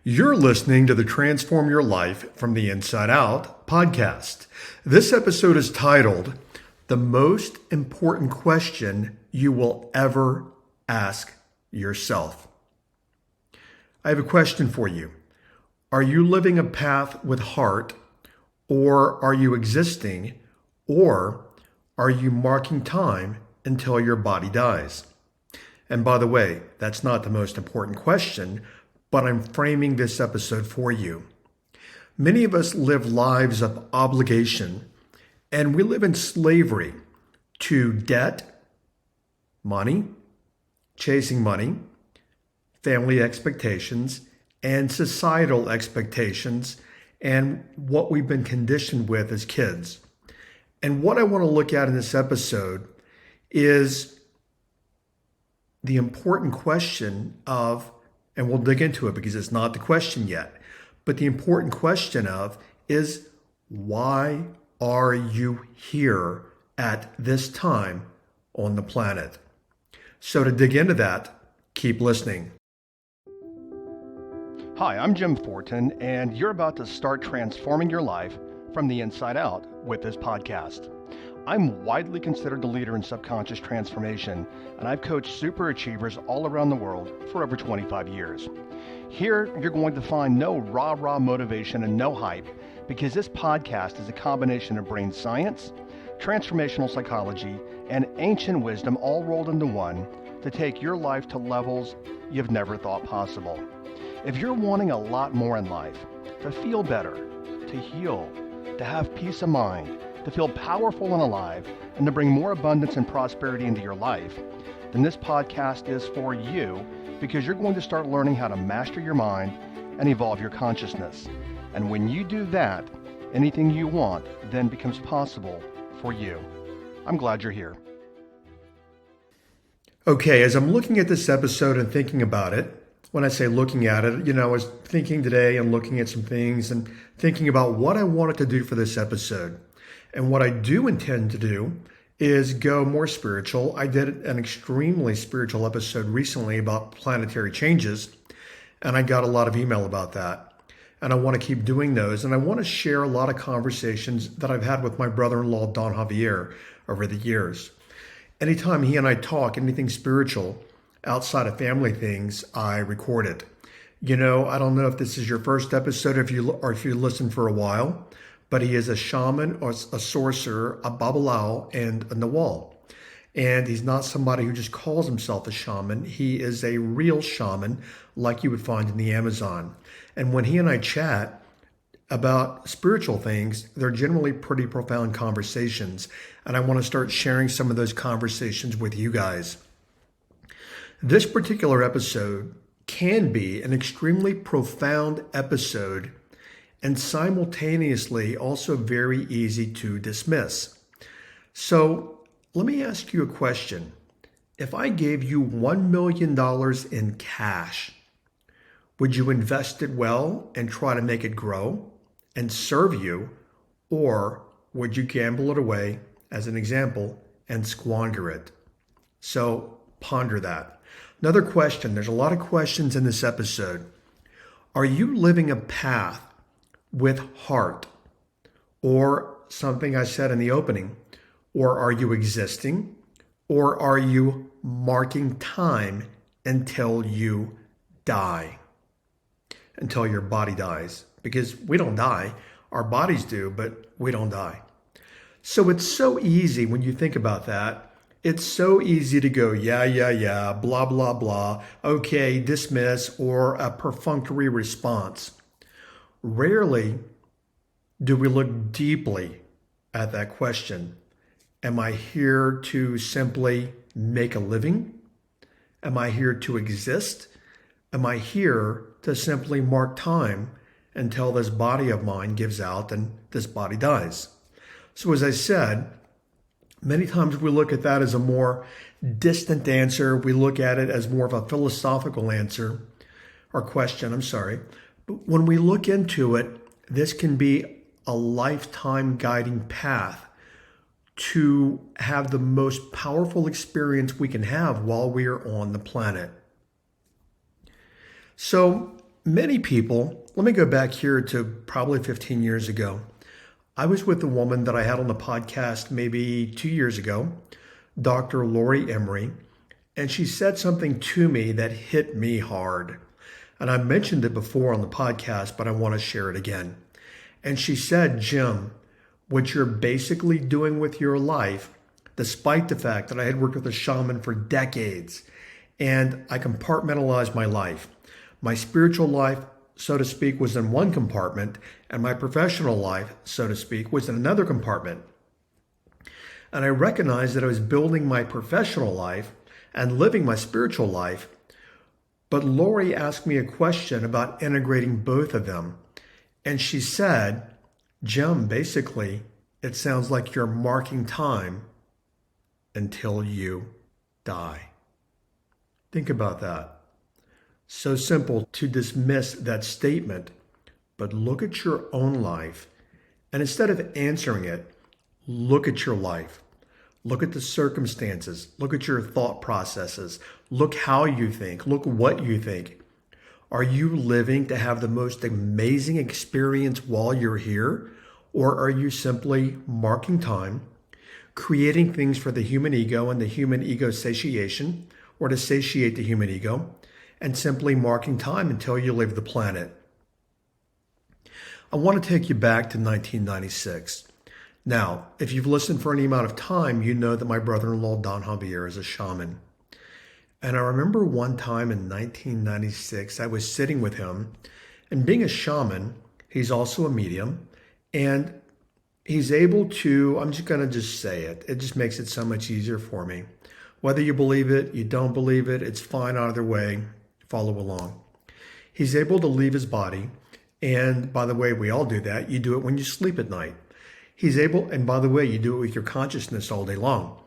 You're listening to the Transform Your Life from the Inside Out podcast. This episode is titled, The Most Important Question You Will Ever Ask Yourself. I have a question for you. Are you living a path with heart, or are you existing, or are you marking time until your body dies? And by the way, that's not the most important question, but I'm framing this episode for you. Many of us live lives of obligation, and we live in slavery to debt, money, chasing money, family expectations, and societal expectations, and what we've been conditioned with as kids. And what I want to look at in this episode is the important question of, and we'll dig into it because it's not the question yet, but the important question of is, why are you here at this time on the planet? So to dig into that, keep listening. Hi, I'm Jim Fortin, and you're about to start transforming your life from the inside out with this podcast. I'm widely considered the leader in subconscious transformation, and I've coached super achievers all around the world for over 25 years. Here, you're going to find no rah-rah motivation and no hype, because this podcast is a combination of brain science, transformational psychology, and ancient wisdom all rolled into one to take your life to levels you've never thought possible. If you're wanting a lot more in life, to feel better, to heal, to have peace of mind, to feel powerful and alive, and to bring more abundance and prosperity into your life, then this podcast is for you, because you're going to start learning how to master your mind and evolve your consciousness. And when you do that, anything you want then becomes possible for you. I'm glad you're here. Okay, as I'm looking at this episode and thinking about it, when I say looking at it, I was thinking today and looking at some things and thinking about what I wanted to do for this episode. And what I do intend to do is go more spiritual. I did an extremely spiritual episode recently about planetary changes, and I got a lot of email about that. And I want to keep doing those. And I want to share a lot of conversations that I've had with my brother-in-law, Don Javier, over the years. Anytime he and I talk anything spiritual outside of family things, I record it. I don't know if this is your first episode or if you listen for a while, but he is a shaman or a sorcerer, a babalao, and a nawal. And he's not somebody who just calls himself a shaman. He is a real shaman like you would find in the Amazon. And when he and I chat about spiritual things, they're generally pretty profound conversations. And I want to start sharing some of those conversations with you guys. This particular episode can be an extremely profound episode and simultaneously also very easy to dismiss. So let me ask you a question. If I gave you $1 million in cash, would you invest it well and try to make it grow and serve you, or would you gamble it away, as an example, and squander it? So ponder that. Another question, there's a lot of questions in this episode. Are you living a path with heart, or something I said in the opening, or are you existing, or are you marking time until you die, until your body dies? Because we don't die, our bodies do, but we don't die. So it's so easy when you think about that. It's so easy to go, yeah, blah, blah, blah, okay, dismiss, or a perfunctory response. Rarely do we look deeply at that question. Am I here to simply make a living? Am I here to exist? Am I here to simply mark time until this body of mine gives out and this body dies? So as I said, many times we look at that as a more distant answer. We look at it as more of a philosophical answer or question, But when we look into it, this can be a lifetime guiding path to have the most powerful experience we can have while we are on the planet. So Many people, let me go back here to probably 15 years ago. I was with a woman that I had on the podcast maybe 2 years ago, Dr. Lori Emery, and she said something to me that hit me hard. And I mentioned it before on the podcast, but I want to share it again. And she said, Jim, what you're basically doing with your life, despite the fact that I had worked with a shaman for decades and I compartmentalized my life. My spiritual life, so to speak, was in one compartment, and my professional life, so to speak, was in another compartment. And I recognized that I was building my professional life and living my spiritual life. But Lori asked me a question about integrating both of them. And she said, Jim, basically, it sounds like you're marking time until you die. Think about that. So simple to dismiss that statement, but look at your own life. And instead of answering it, look at your life. Look at the circumstances. Look at your thought processes. Look how you think. Look what you think. Are you living to have the most amazing experience while you're here? Or are you simply marking time, creating things for the human ego and the human ego satiation, or to satiate the human ego, and simply marking time until you leave the planet? I want to take you back to 1996. Now, if you've listened for any amount of time, you know that my brother-in-law, Don Javier, is a shaman. And I remember one time in 1996, I was sitting with him, and being a shaman, he's also a medium, and he's able to, I'm just going to just say it. It just makes it so much easier for me. Whether you believe it, you don't believe it, it's fine either way. Follow along. He's able to leave his body. And by the way, we all do that. You do it when you sleep at night. He's able, and by the way, you do it with your consciousness all day long.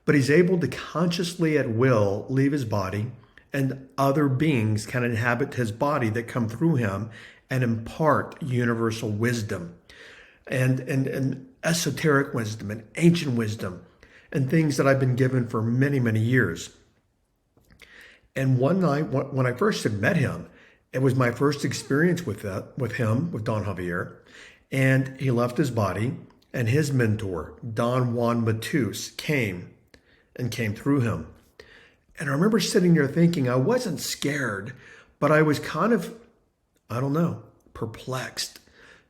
But he's able to consciously at will leave his body, and other beings can inhabit his body that come through him and impart universal wisdom and esoteric wisdom and ancient wisdom and things that I've been given for many, many years. And one night when I first had met him, it was my first experience with Don Javier, and he left his body, and his mentor, Don Juan Matus, came through him. And I remember sitting there thinking, I wasn't scared, but I was kind of, perplexed.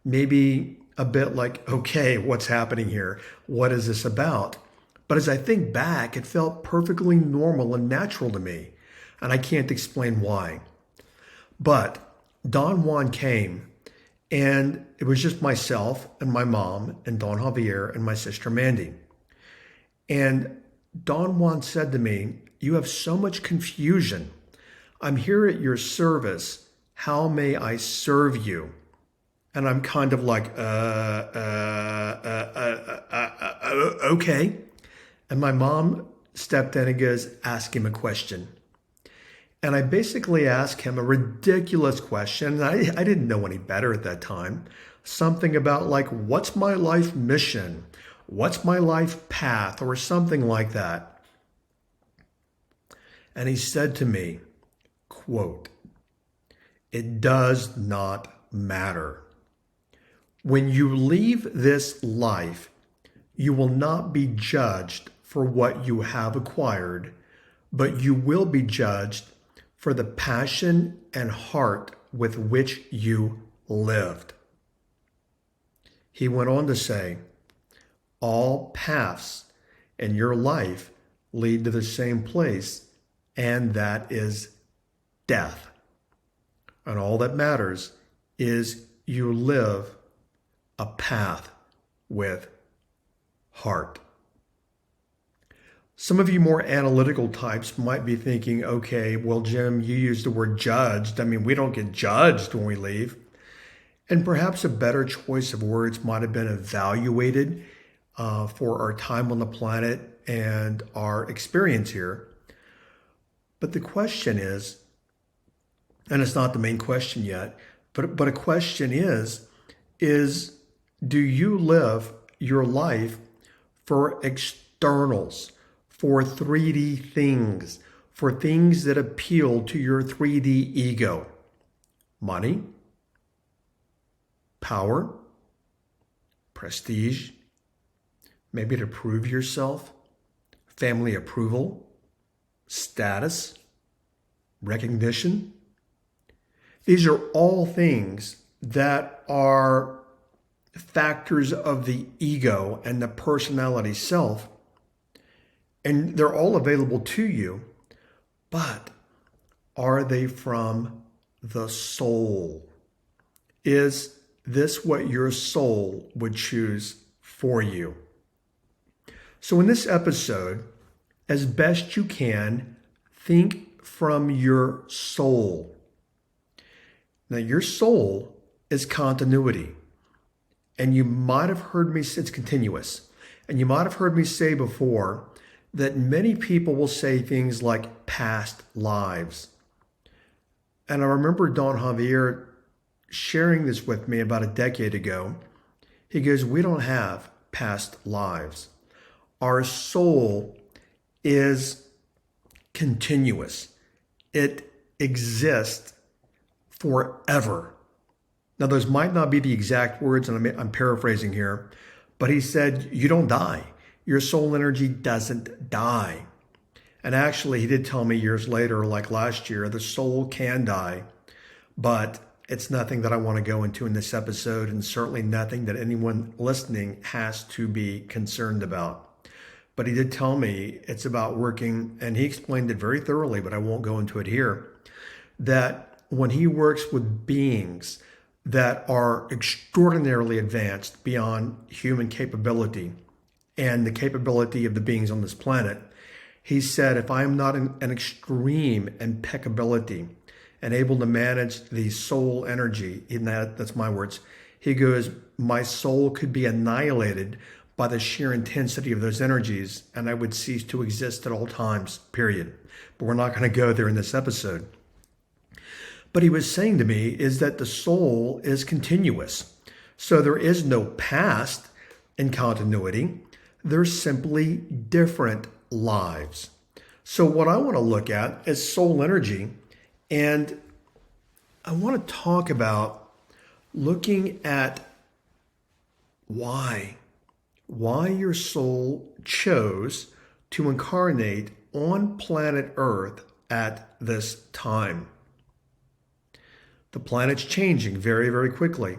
Maybe a bit like, okay, what's happening here? What is this about? But as I think back, it felt perfectly normal and natural to me. And I can't explain why. But Don Juan came, and it was just myself and my mom and Don Javier and my sister Mandy. And Don Juan said to me, you have so much confusion. I'm here at your service. How may I serve you? And I'm kind of like, okay. And my mom stepped in and goes, ask him a question. And I basically asked him a ridiculous question. I didn't know any better at that time. Something about like, what's my life mission? What's my life path? Or something like that. And he said to me, quote, it does not matter. When you leave this life, you will not be judged for what you have acquired, but you will be judged for the passion and heart with which you lived. He went on to say, all paths in your life lead to the same place, and that is death. And all that matters is you live a path with heart. Some of you more analytical types might be thinking, okay, well, Jim, you used the word judged. I mean, we don't get judged when we leave. And perhaps a better choice of words might have been evaluated for our time on the planet and our experience here. But the question is, and it's not the main question yet, but a question is do you live your life for externals, for 3D things, for things that appeal to your 3D ego? money, power, prestige, maybe to prove yourself, family approval, status, recognition. These are all things that are factors of the ego and the personality self, and they're all available to you, but are they from the soul? Is this what your soul would choose for you? So in this episode, as best you can, think from your soul. Now, your soul is continuity. And you might have heard me say it's continuous. And you might have heard me say before that many people will say things like past lives. And I remember Don Javier sharing this with me about a decade ago. He goes, we don't have past lives. Our soul is continuous. It exists forever. Now, those might not be the exact words, and I'm paraphrasing here, but he said, you don't die. Your soul energy doesn't die. And actually, he did tell me years later, like last year, the soul can die, but it's nothing that I want to go into in this episode, and certainly nothing that anyone listening has to be concerned about. But he did tell me it's about working, and he explained it very thoroughly, but I won't go into it here, that when he works with beings that are extraordinarily advanced beyond human capability and the capability of the beings on this planet, he said, if I am not an extreme impeccability and able to manage the soul energy, in that's my words, he goes, my soul could be annihilated by the sheer intensity of those energies, and I would cease to exist at all times, period. But we're not going to go there in this episode. But he was saying to me is that the soul is continuous. So there is no past in continuity. There's simply different lives. So what I want to look at is soul energy. And I want to talk about looking at why your soul chose to incarnate on planet Earth at this time. The planet's changing very, very quickly.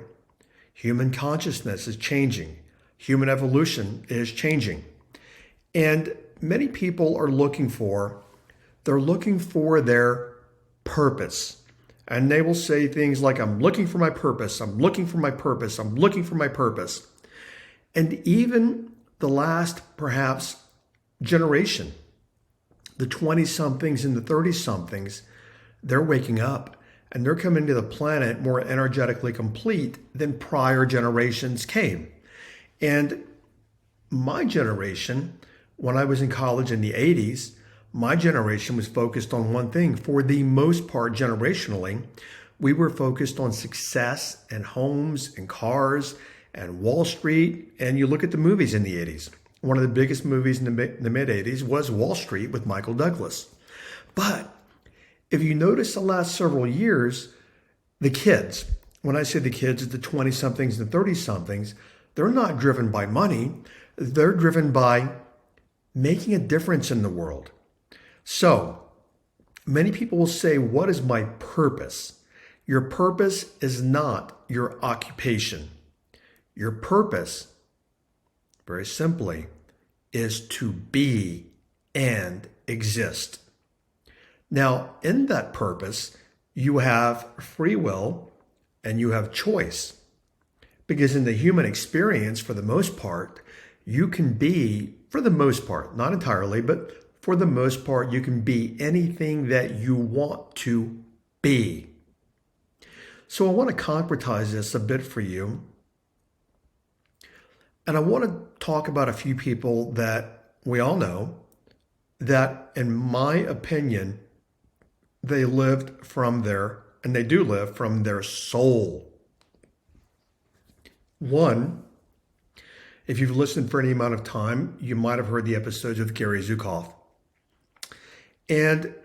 Human consciousness is changing. Human evolution is changing. And many people are looking for their purpose. And they will say things like, I'm looking for my purpose. I'm looking for my purpose. I'm looking for my purpose. And even the last, perhaps, generation, the 20-somethings and the 30-somethings, they're waking up. And they're coming to the planet more energetically complete than prior generations came. And my generation, when I was in college in the 80s, my generation was focused on one thing. For the most part, generationally, we were focused on success and homes and cars and Wall Street. And you look at the movies in the 80s. One of the biggest movies in the mid-80s was Wall Street with Michael Douglas. But if you notice the last several years, the kids, when I say the kids, it's the 20-somethings and 30-somethings, they're not driven by money. They're driven by making a difference in the world. So many people will say, what is my purpose? Your purpose is not your occupation. Your purpose, very simply, is to be and exist. Now, in that purpose, you have free will and you have choice. Because in the human experience, for the most part, you can be, for the most part, not entirely, but for the most part, you can be anything that you want to be. So I want to concretize this a bit for you. And I want to talk about a few people that we all know that, in my opinion, they lived from and they do live from their soul. One, if you've listened for any amount of time, you might have heard the episodes with Gary Zukav. And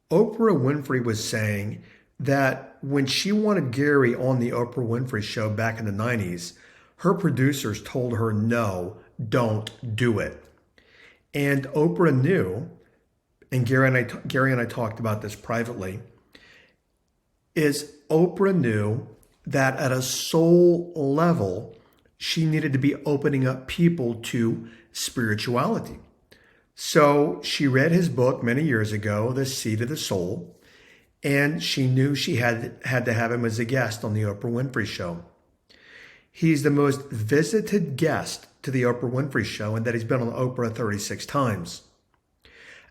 Oprah Winfrey was saying that when she wanted Gary on the Oprah Winfrey Show back in the 90s, her producers told her, no, don't do it. And Oprah knew, and Gary and I talked about this privately, is Oprah knew that at a soul level, she needed to be opening up people to spirituality. So she read his book many years ago, The Seed of the Soul, and she knew she had to have him as a guest on the Oprah Winfrey Show. He's the most visited guest to the Oprah Winfrey Show, and that he's been on Oprah 36 times.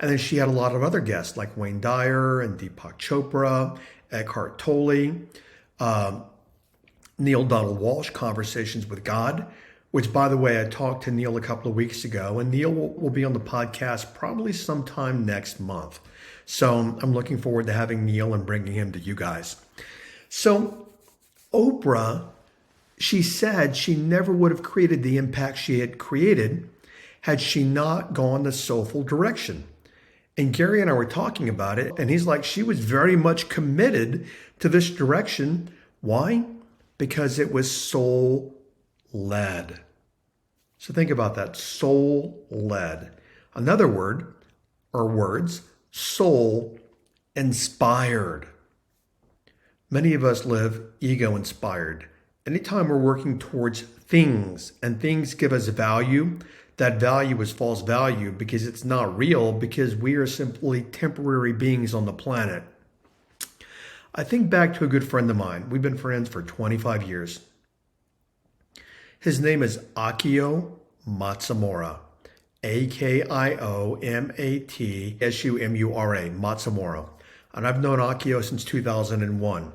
And then she had a lot of other guests like Wayne Dyer and Deepak Chopra, Eckhart Tolle, Neil Donald Walsh, Conversations with God, which, by the way, I talked to Neil a couple of weeks ago, and Neil will be on the podcast probably sometime next month. So I'm looking forward to having Neil and bringing him to you guys. So Oprah, she said she never would have created the impact she had created had she not gone the soulful direction. And Gary and I were talking about it, and he's like, she was very much committed to this direction. Why? Because it was soul-led. So think about that, soul-led. Another word, or words, soul-inspired. Many of us live ego-inspired. Anytime we're working towards things and things give us value, that value is false value because it's not real, because we are simply temporary beings on the planet. I think back to a good friend of mine. We've been friends for 25 years. His name is Akio Matsumura. Akio Matsumura. And I've known Akio since 2001.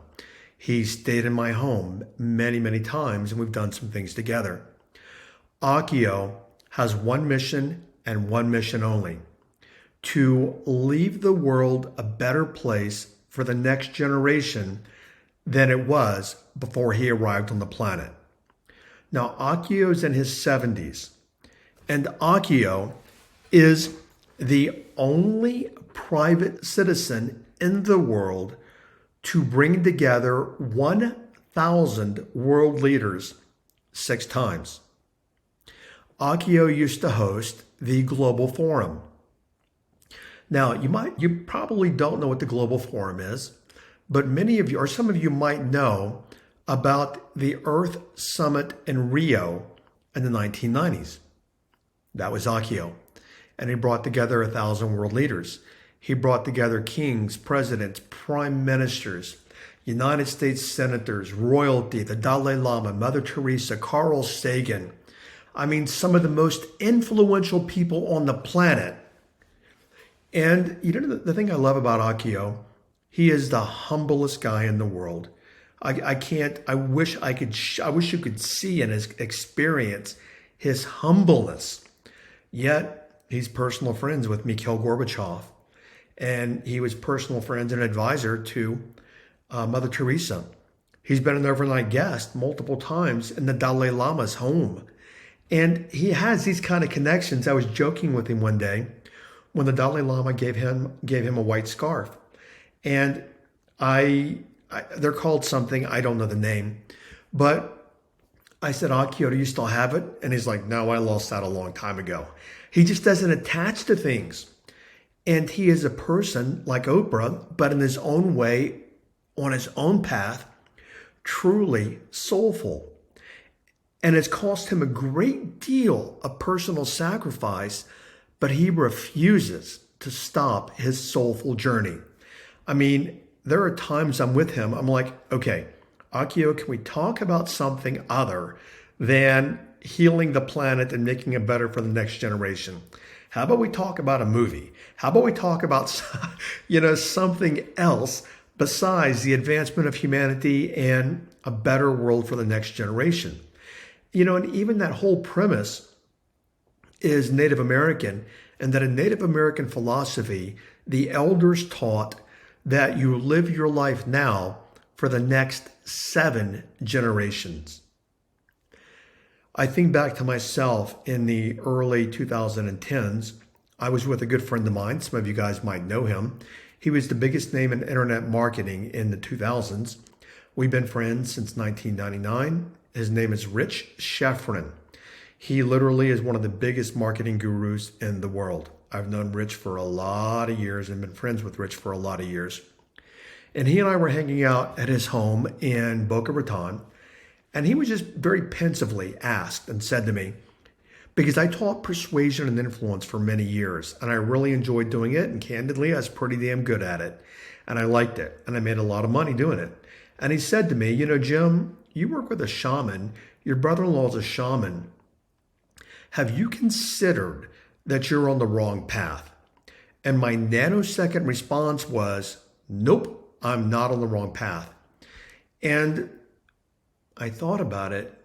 He's stayed in my home many, many times, and we've done some things together. Akio has one mission and one mission only: to leave the world a better place for the next generation than it was before he arrived on the planet. Now, Akio's in his 70s, and Akio is the only private citizen in the world to bring together 1,000 world leaders 6 times. Akio used to host the Global Forum. Now, you probably don't know what the Global Forum is, but many of you, or some of you, might know about the Earth Summit in Rio in the 1990s. That was Akio. And he brought together 1,000 world leaders. He brought together kings, presidents, prime ministers, United States senators, royalty, the Dalai Lama, Mother Teresa, Carl Sagan. I mean, some of the most influential people on the planet. And you know, the thing I love about Akio, he is the humblest guy in the world. I wish you could see and experience his humbleness. Yet he's personal friends with Mikhail Gorbachev, and he was personal friends and advisor to Mother Teresa. He's been an overnight guest multiple times in the Dalai Lama's home. And he has these kind of connections. I was joking with him one day when the Dalai Lama gave him a white scarf. And they're called something, I don't know the name, but I said, Akio, do you still have it? And he's like, no, I lost that a long time ago. He just doesn't attach to things. And he is a person like Oprah, but in his own way, on his own path, truly soulful. And it's cost him a great deal of personal sacrifice, but he refuses to stop his soulful journey. I mean, there are times I'm with him, I'm like, okay, Akio, can we talk about something other than healing the planet and making it better for the next generation? How about we talk about a movie? How about we talk about, something else besides the advancement of humanity and a better world for the next generation? And even that whole premise is Native American, and that in Native American philosophy, the elders taught that you live your life now for the next 7 generations. I think back to myself in the early 2010s. I was with a good friend of mine. Some of you guys might know him. He was the biggest name in internet marketing in the 2000s. We've been friends since 1999. His name is Rich Schefren. He literally is one of the biggest marketing gurus in the world. I've known Rich for a lot of years and been friends with Rich for a lot of years. And he and I were hanging out at his home in Boca Raton. And he was just very pensively asked and said to me, because I taught persuasion and influence for many years, and I really enjoyed doing it, and candidly, I was pretty damn good at it, and I liked it, and I made a lot of money doing it. And he said to me, you know, Jim, you work with a shaman, your brother-in-law's a shaman. Have you considered that you're on the wrong path? And my nanosecond response was, nope, I'm not on the wrong path. And I thought about it.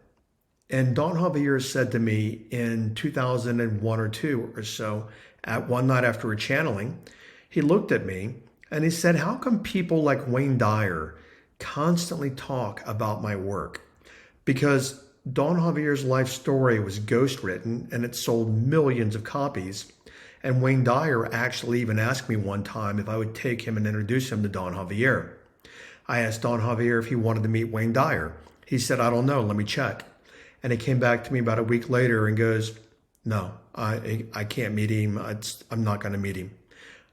And Don Javier said to me in 2001 or two or so, at one night after a channeling, he looked at me and he said, how come people like Wayne Dyer constantly talk about my work? Because Don Javier's life story was ghostwritten and it sold millions of copies. And Wayne Dyer actually even asked me one time if I would take him and introduce him to Don Javier. I asked Don Javier if he wanted to meet Wayne Dyer. He said, I don't know, let me check. And he came back to me about a week later and goes, no, I can't meet him. I'm not going to meet him.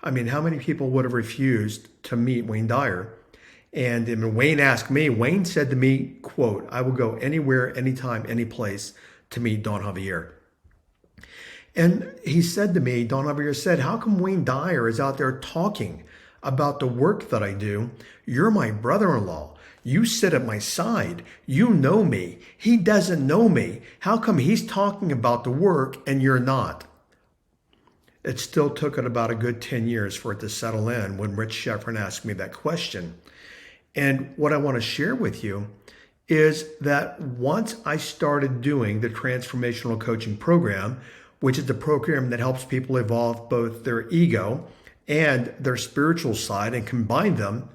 I mean, how many people would have refused to meet Wayne Dyer? And when Wayne asked me, Wayne said to me, quote, I will go anywhere, anytime, any place to meet Don Javier. And he said to me, Don Javier said, how come Wayne Dyer is out there talking about the work that I do? You're my brother-in-law. You sit at my side. You know me. He doesn't know me. How come he's talking about the work and you're not? It still took it about a good 10 years for it to settle in when Rich Schefren asked me that question. And what I want to share with you is that once I started doing the transformational coaching program, which is the program that helps people evolve both their ego and their spiritual side and combine them,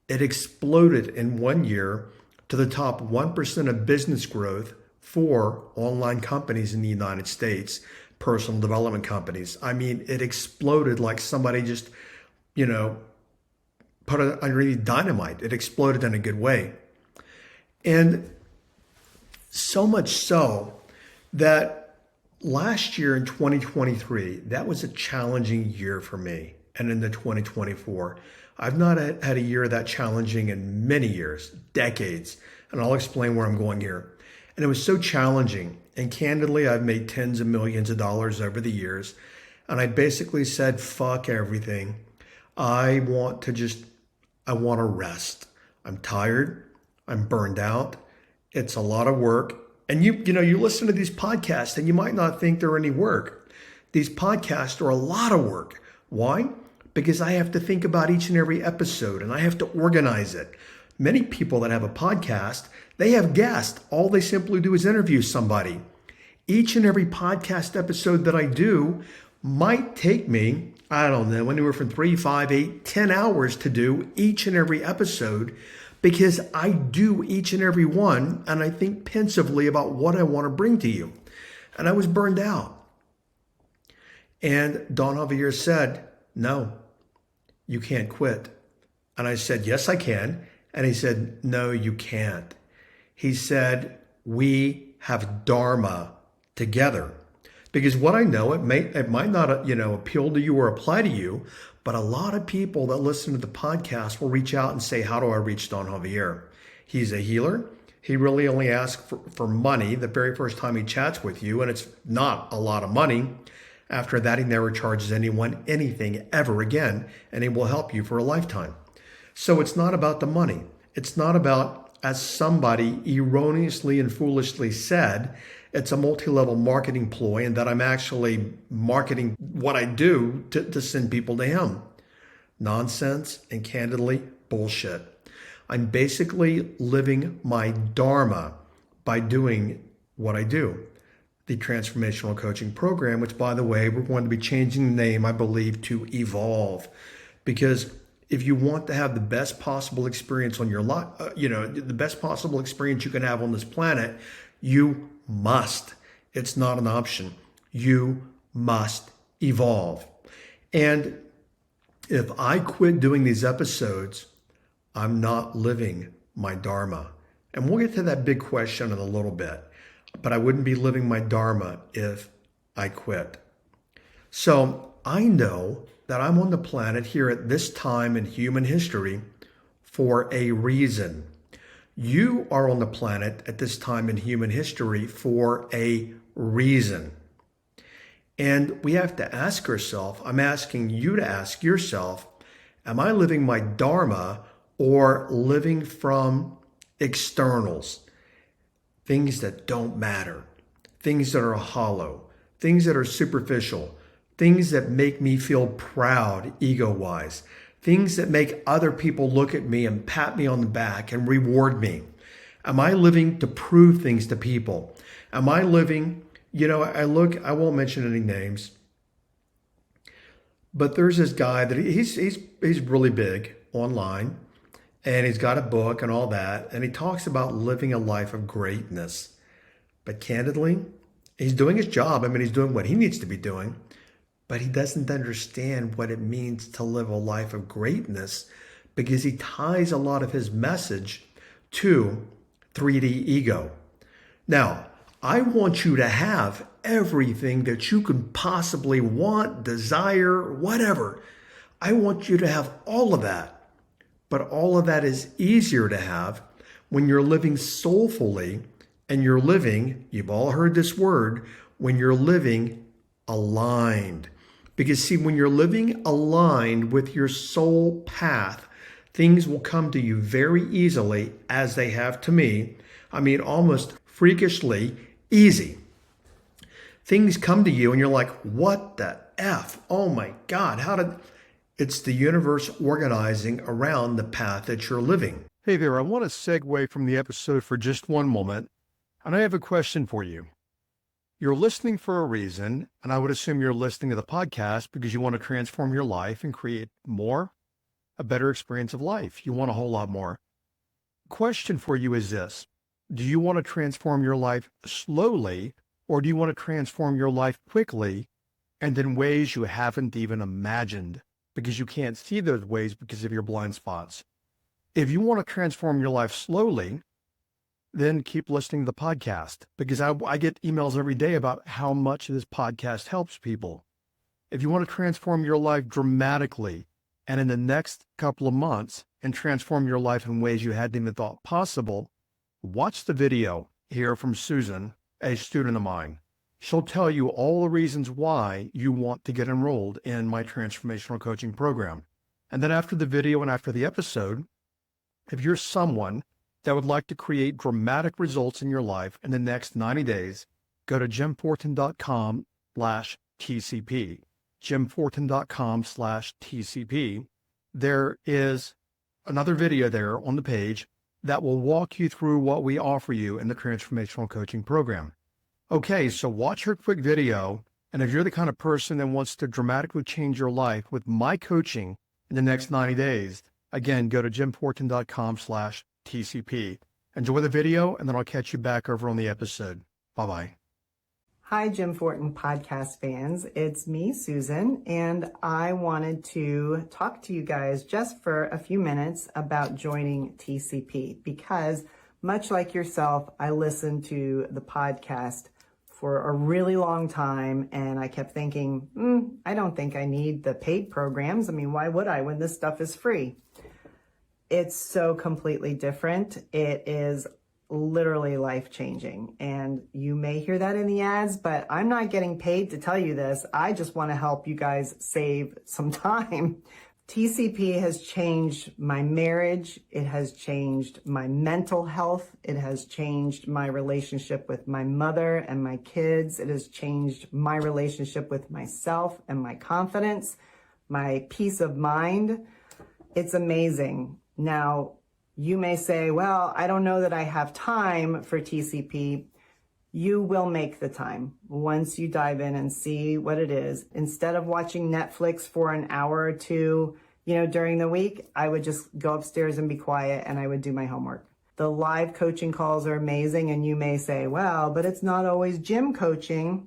it exploded in 1 year to the top 1% of business growth for online companies in the United States, personal development companies. I mean, it exploded like somebody just, put it underneath dynamite. It exploded in a good way. And so much so that last year in 2023, that was a challenging year for me. And into 2024, I've not had a year that challenging in many years, decades, and I'll explain where I'm going here. And it was so challenging. And candidly, I've made tens of millions of dollars over the years. And I basically said, fuck everything. I want to rest. I'm tired. I'm burned out. It's a lot of work. And you listen to these podcasts and you might not think they're any work. These podcasts are a lot of work. Why? Because I have to think about each and every episode and I have to organize it. Many people that have a podcast, they have guests. All they simply do is interview somebody. Each and every podcast episode that I do might take me, I don't know, anywhere from 3, 5, 8, 10 hours to do each and every episode because I do each and every one and I think pensively about what I want to bring to you. And I was burned out. And Don Javier said, no, you can't quit. And I said, yes, I can. And he said, no, you can't. He said, we have Dharma together. Because what I know, it might not, appeal to you or apply to you, but a lot of people that listen to the podcast will reach out and say, how do I reach Don Javier? He's a healer. He really only asks for money the very first time he chats with you, and it's not a lot of money. After that, he never charges anyone anything ever again, and he will help you for a lifetime. So it's not about the money. It's not about, as somebody erroneously and foolishly said, it's a multi-level marketing ploy and that I'm actually marketing what I do to send people to him. Nonsense and candidly bullshit. I'm basically living my Dharma by doing what I do. The transformational coaching program, which by the way, we're going to be changing the name, I believe, to Evolve. Because if you want to have the best possible experience on your life, the best possible experience you can have on this planet, you must. It's not an option. You must evolve. And if I quit doing these episodes, I'm not living my Dharma. And we'll get to that big question in a little bit. But I wouldn't be living my Dharma if I quit. So I know that I'm on the planet here at this time in human history for a reason. You are on the planet at this time in human history for a reason. And we have to ask ourselves, I'm asking you to ask yourself, am I living my Dharma or living from externals? Things that don't matter, things that are hollow, things that are superficial, things that make me feel proud ego-wise, things that make other people look at me and pat me on the back and reward me. Am I living to prove things to people? Am I living, I won't mention any names, but there's this guy that he's really big online, and he's got a book and all that, and he talks about living a life of greatness. But candidly, he's doing his job. I mean, he's doing what he needs to be doing, but he doesn't understand what it means to live a life of greatness because he ties a lot of his message to 3D ego. Now, I want you to have everything that you can possibly want, desire, whatever. I want you to have all of that. But all of that is easier to have when you're living soulfully and you're living, you've all heard this word, when you're living aligned. Because see, when you're living aligned with your soul path, things will come to you very easily, as they have to me. I mean, almost freakishly easy. Things come to you and you're like, what the F? Oh my God, It's the universe organizing around the path that you're living. Hey there, I want to segue from the episode for just one moment, and I have a question for you. You're listening for a reason, and I would assume you're listening to the podcast because you want to transform your life and create a better experience of life. You want a whole lot more. Question for you is this. Do you want to transform your life slowly, or do you want to transform your life quickly and in ways you haven't even imagined? Because you can't see those ways because of your blind spots. If you want to transform your life slowly, then keep listening to the podcast because I get emails every day about how much this podcast helps people. If you want to transform your life dramatically and in the next couple of months and transform your life in ways you hadn't even thought possible, watch the video here from Susan, a student of mine. She'll tell you all the reasons why you want to get enrolled in my transformational coaching program. And then after the video and after the episode, if you're someone that would like to create dramatic results in your life in the next 90 days, go to jimfortin.com/TCP. jimfortin.com/TCP. There is another video there on the page that will walk you through what we offer you in the transformational coaching program. Okay, so watch her quick video, and if you're the kind of person that wants to dramatically change your life with my coaching in the next 90 days, again, go to jimfortin.com/TCP. Enjoy the video, and then I'll catch you back over on the episode. Bye-bye. Hi, Jim Fortin podcast fans. It's me, Susan, and I wanted to talk to you guys just for a few minutes about joining TCP because much like yourself, I listened to the podcast for a really long time, and I kept thinking, I don't think I need the paid programs. I mean, why would I when this stuff is free? It's so completely different. It is literally life-changing, and you may hear that in the ads, but I'm not getting paid to tell you this. I just want to help you guys save some time. TCP has changed my marriage. It has changed my mental health. It has changed my relationship with my mother and my kids. It has changed my relationship with myself and my confidence, my peace of mind. It's amazing. Now, you may say, well, I don't know that I have time for TCP. You will make the time once you dive in and see what it is. Instead of watching Netflix for an hour or two, during the week, I would just go upstairs and be quiet and I would do my homework. The live coaching calls are amazing, and you may say, well, but it's not always Jim coaching.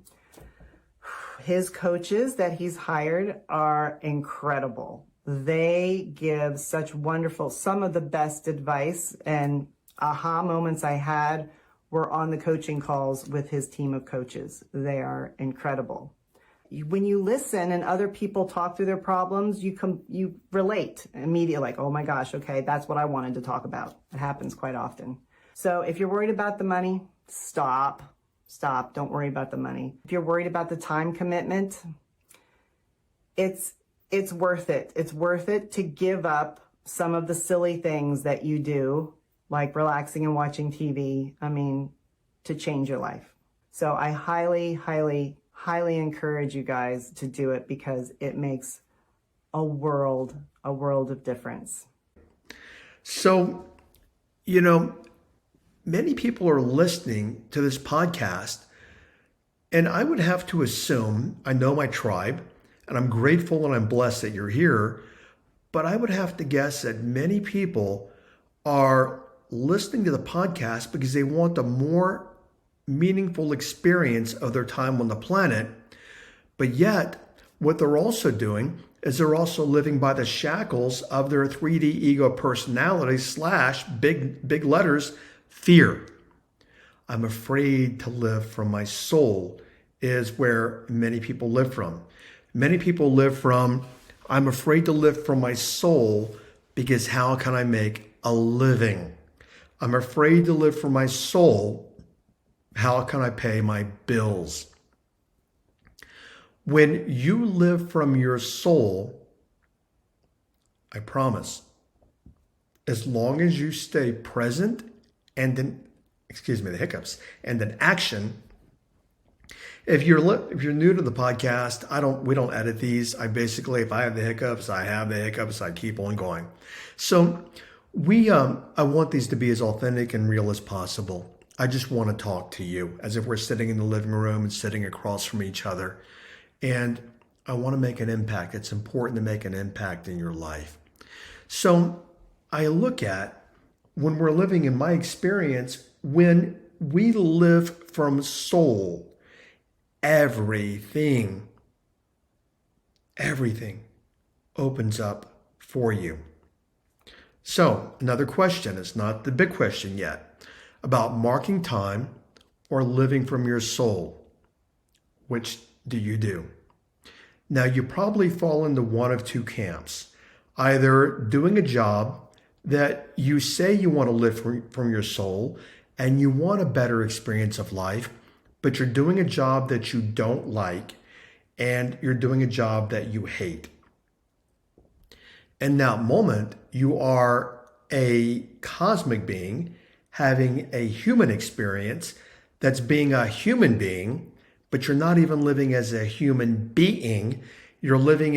His coaches that he's hired are incredible. They give such wonderful, some of the best advice and aha moments I had were on the coaching calls with his team of coaches. They are incredible. When you listen and other people talk through their problems, you relate immediately, like, oh my gosh, okay, that's what I wanted to talk about. It happens quite often. So if you're worried about the money, stop. Don't worry about the money. If you're worried about the time commitment, it's worth it. It's worth it to give up some of the silly things that you do, like relaxing and watching TV, to change your life. So I highly, highly, highly encourage you guys to do it because it makes a world of difference. So, many people are listening to this podcast, and I would have to assume, I know my tribe, and I'm grateful and I'm blessed that you're here, but I would have to guess that many people are listening to the podcast because they want a more meaningful experience of their time on the planet. But yet, what they're also doing is they're also living by the shackles of their 3D ego personality / big letters, fear. I'm afraid to live from my soul is where many people live from. Many people live from, I'm afraid to live from my soul because how can I make a living? I'm afraid to live from my soul. How can I pay my bills? When you live from your soul, I promise, as long as you stay present and in, the hiccups, and in action. If you're new to the podcast, we don't edit these. If I have the hiccups, I have the hiccups. I keep on going. So I want these to be as authentic and real as possible. I just want to talk to you as if we're sitting in the living room and sitting across from each other. And I want to make an impact. It's important to make an impact in your life. So I look at when we're living, in my experience, when we live from soul, everything opens up for you. So another question, it's not the big question yet, about marking time or living from your soul. Which do you do? Now, you probably fall into one of two camps. Either doing a job that you say you want to live from your soul and you want a better experience of life, but you're doing a job that you don't like and you're doing a job that you hate. In that moment, you are a cosmic being having a human experience that's being a human being, but you're not even living as a human being. You're living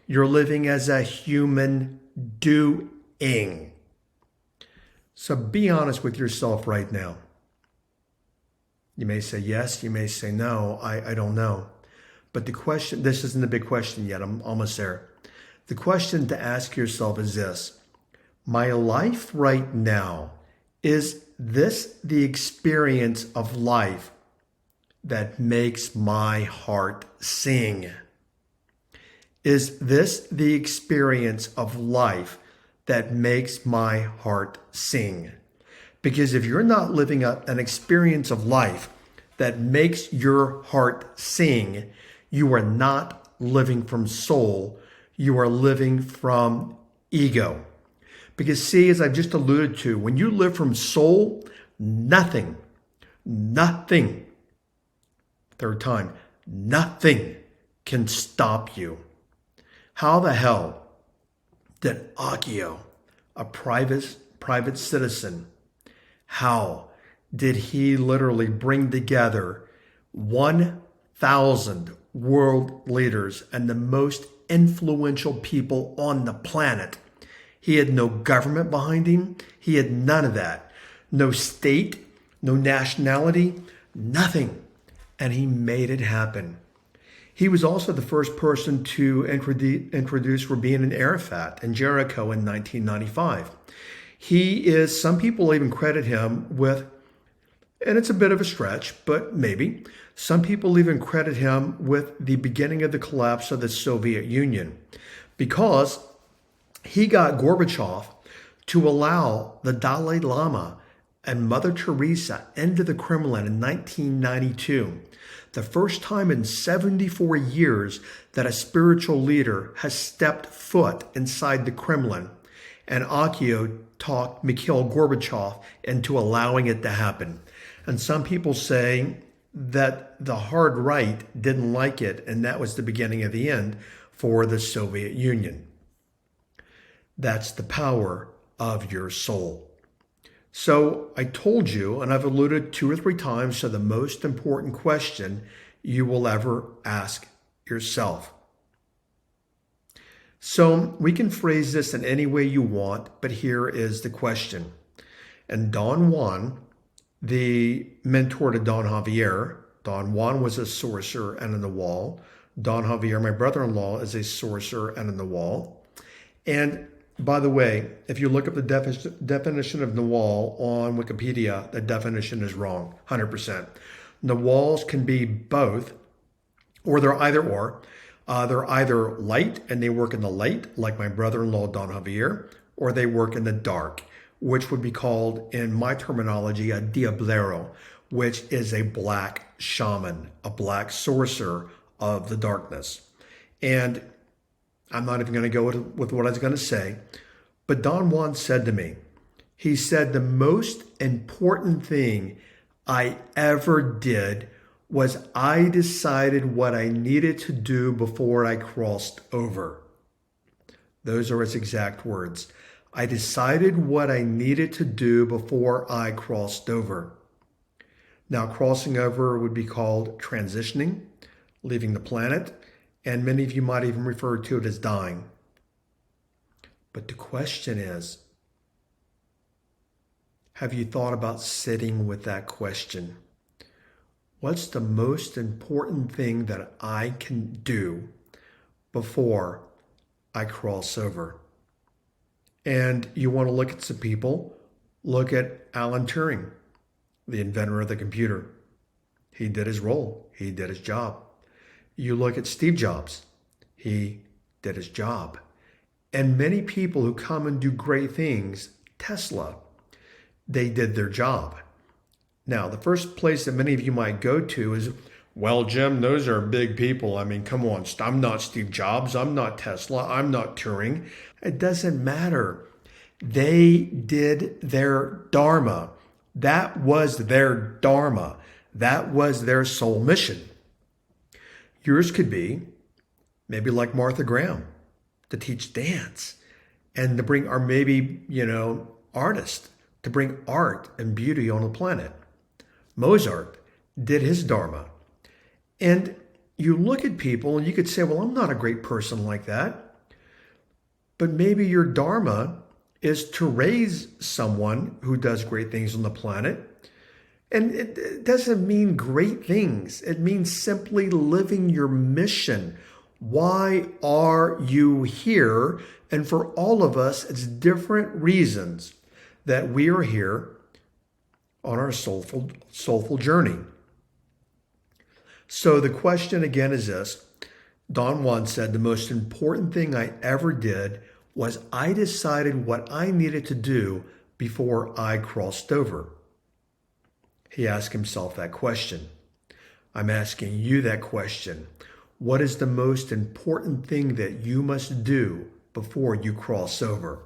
you're living as a human doing. So be honest with yourself right now. You may say yes, you may say no, I don't know. But the question, this isn't the big question yet, I'm almost there. The question to ask yourself is this: my life right now, is this the experience of life that makes my heart sing? Is this the experience of life that makes my heart sing? Because if you're not living an experience of life that makes your heart sing, you are not living from soul. You are living from ego. Because see, as I've just alluded to, when you live from soul, nothing, third time, nothing can stop you. How the hell did Akio, a private citizen, how did he literally bring together 1,000 world leaders and the most influential people on the planet? He had no government behind him. He had none of that. No state, no nationality, nothing. And he made it happen. He was also the first person to introduce Rabin and Arafat in Jericho in 1995. Some people even credit him with, and it's a bit of a stretch, but maybe, some people even credit him with the beginning of the collapse of the Soviet Union. because he got Gorbachev to allow the Dalai Lama and Mother Teresa into the Kremlin in 1992. The first time in 74 years that a spiritual leader has stepped foot inside the Kremlin. And Akio talked Mikhail Gorbachev into allowing it to happen. And some people say that the hard right didn't like it, and that was the beginning of the end for the Soviet Union. That's the power of your soul. So I told you, and I've alluded 2 or 3 times to the most important question you will ever ask yourself. So we can phrase this in any way you want, but here is the question. And Don Juan, the mentor to Don Javier, Don Juan was a sorcerer and in the wall. Don Javier, my brother-in-law, is a sorcerer and in the wall. And by the way, if you look up the definition of Nawal on Wikipedia, the definition is wrong, 100%. Nawals can be both, or they're either or. They're either light and they work in the light, like my brother-in-law Don Javier, or they work in the dark, which would be called, in my terminology, a diablero, which is a black shaman, a black sorcerer of the darkness. And I'm not even going to go with what I was going to say, but Don Juan said to me, he said, the most important thing I ever did was I decided what I needed to do before I crossed over. Those are his exact words. I decided what I needed to do before I crossed over. Now, crossing over would be called transitioning, leaving the planet, and many of you might even refer to it as dying. But the question is, have you thought about sitting with that question? What's the most important thing that I can do before I cross over? And you want to look at some people, look at Alan Turing, the inventor of the computer. He did his role. He did his job. You look at Steve Jobs. He did his job. And many people who come and do great things, Tesla, they did their job. Now, the first place that many of you might go to is, well, Jim, those are big people. I mean, come on, I'm not Steve Jobs. I'm not Tesla. I'm not Turing. It doesn't matter. They did their dharma. That was their dharma. That was their soul mission. Yours could be maybe like Martha Graham, to teach dance and to bring, or maybe, artists, to bring art and beauty on the planet. Mozart did his dharma. And you look at people and you could say, well, I'm not a great person like that. But maybe your dharma is to raise someone who does great things on the planet. And it doesn't mean great things. It means simply living your mission. Why are you here? And for all of us, it's different reasons that we are here on our soulful journey. So the question again is this. Don Juan said, the most important thing I ever did was I decided what I needed to do before I crossed over. He asked himself that question. I'm asking you that question. What is the most important thing that you must do before you cross over?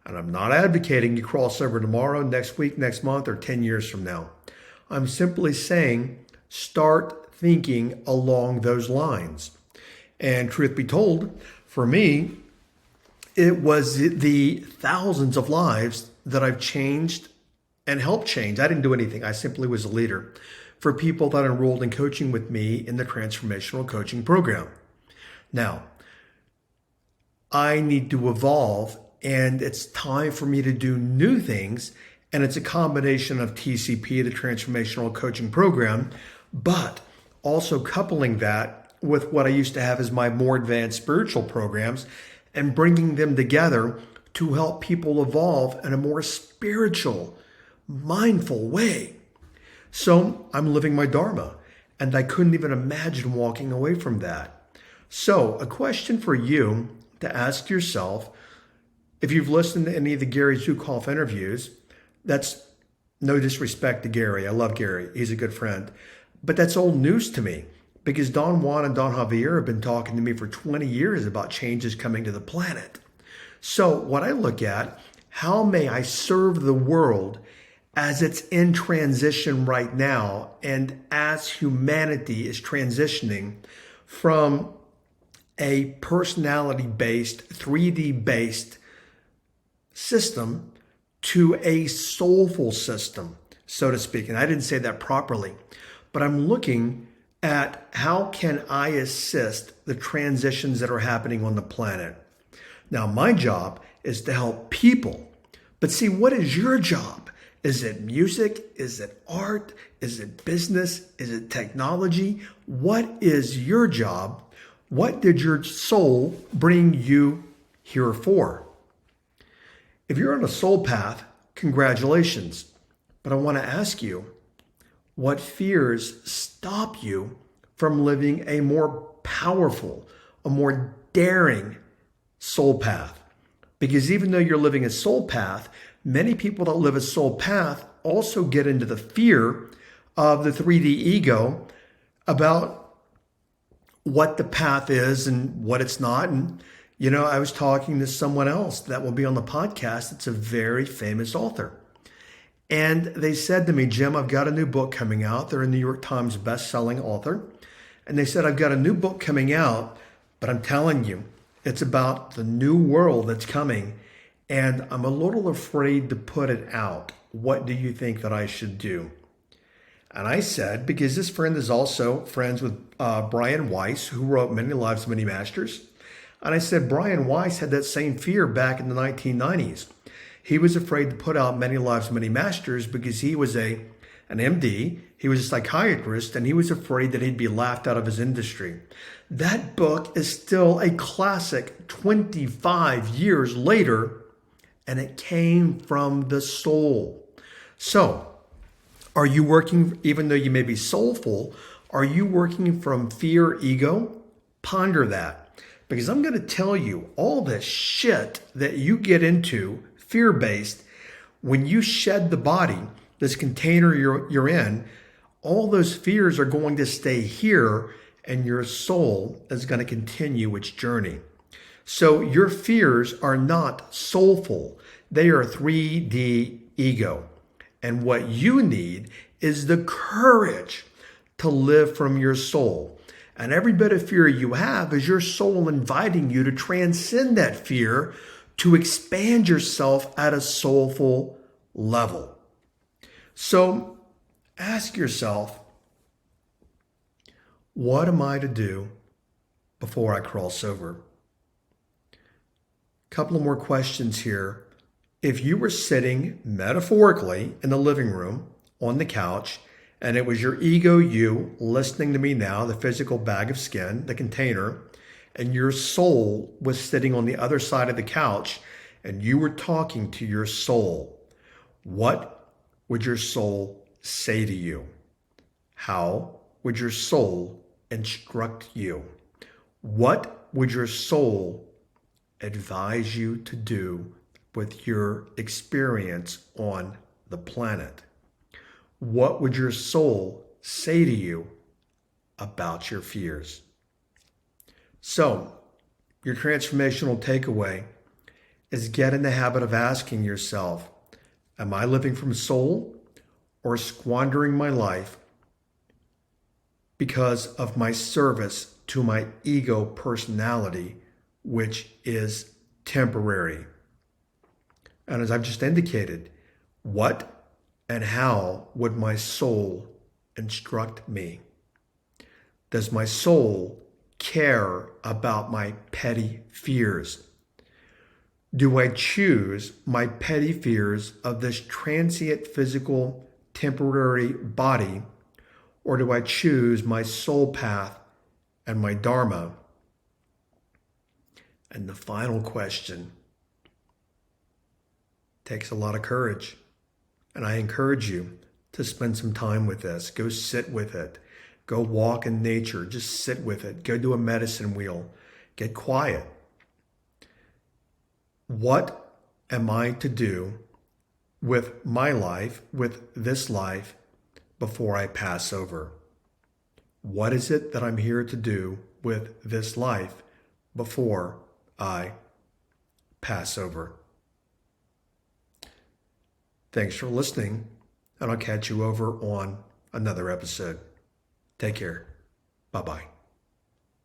And I'm not advocating you cross over tomorrow, next week, next month, or 10 years from now. I'm simply saying start thinking along those lines. And truth be told, for me, it was the thousands of lives that I've changed and helped change. I didn't do anything. I simply was a leader for people that enrolled in coaching with me in the transformational coaching program. Now, I need to evolve, and it's time for me to do new things. And it's a combination of TCP, the transformational coaching program, but also coupling that with what I used to have as my more advanced spiritual programs and bringing them together to help people evolve in a more spiritual, mindful way. So I'm living my dharma, and I couldn't even imagine walking away from that. So a question for you to ask yourself, if you've listened to any of the Gary Zukav interviews, that's no disrespect to Gary. I love Gary. He's a good friend. But that's old news to me because Don Juan and Don Javier have been talking to me for 20 years about changes coming to the planet. So what I look at, how may I serve the world as it's in transition right now and as humanity is transitioning from a personality-based, 3D-based system to a soulful system, so to speak. And I didn't say that properly, but I'm looking at how can I assist the transitions that are happening on the planet. Now, my job is to help people. But see, what is your job? Is it music? Is it art? Is it business? Is it technology? What is your job? What did your soul bring you here for? If you're on a soul path, congratulations. But I want to ask you, what fears stop you from living a more powerful, a more daring soul path? Because even though you're living a soul path, many people that live a soul path also get into the fear of the 3D ego about what the path is and what it's not. And, I was talking to someone else that will be on the podcast. It's a very famous author. And they said to me, Jim, I've got a new book coming out. They're a New York Times best-selling author. And they said, I've got a new book coming out, but I'm telling you, it's about the new world that's coming. And I'm a little afraid to put it out. What do you think that I should do? And I said, because this friend is also friends with Brian Weiss, who wrote Many Lives, Many Masters. And I said, Brian Weiss had that same fear back in the 1990s. He was afraid to put out Many Lives, Many Masters because he was an MD, he was a psychiatrist, and he was afraid that he'd be laughed out of his industry. That book is still a classic 25 years later, and it came from the soul. So, are you working, even though you may be soulful, are you working from fear, ego? Ponder that. Because I'm going to tell you, all this shit that you get into, fear-based, when you shed the body, this container you're in, all those fears are going to stay here and your soul is going to continue its journey. So your fears are not soulful. They are 3D ego. And what you need is the courage to live from your soul. And every bit of fear you have is your soul inviting you to transcend that fear, to expand yourself at a soulful level. So ask yourself, what am I to do before I cross over? A couple of more questions here. If you were sitting metaphorically in the living room on the couch, and it was your ego, you, listening to me now, the physical bag of skin, the container, and your soul was sitting on the other side of the couch, and you were talking to your soul, what would your soul say to you? How would your soul instruct you? What would your soul advise you to do with your experience on the planet? What would your soul say to you about your fears? So, your transformational takeaway is get in the habit of asking yourself, am I living from soul or squandering my life because of my service to my ego personality, which is temporary? And as I've just indicated, what and how would my soul instruct me? Does my soul care about my petty fears? Do I choose my petty fears of this transient physical temporary body, or do I choose my soul path and my dharma? And the final question takes a lot of courage. And I encourage you to spend some time with this. Go sit with it. Go walk in nature. Just sit with it. Go do a medicine wheel. Get quiet. What am I to do with my life, with this life, before I pass over? What is it that I'm here to do with this life before I pass over? Thanks for listening, and I'll catch you over on another episode. Take care. Bye-bye.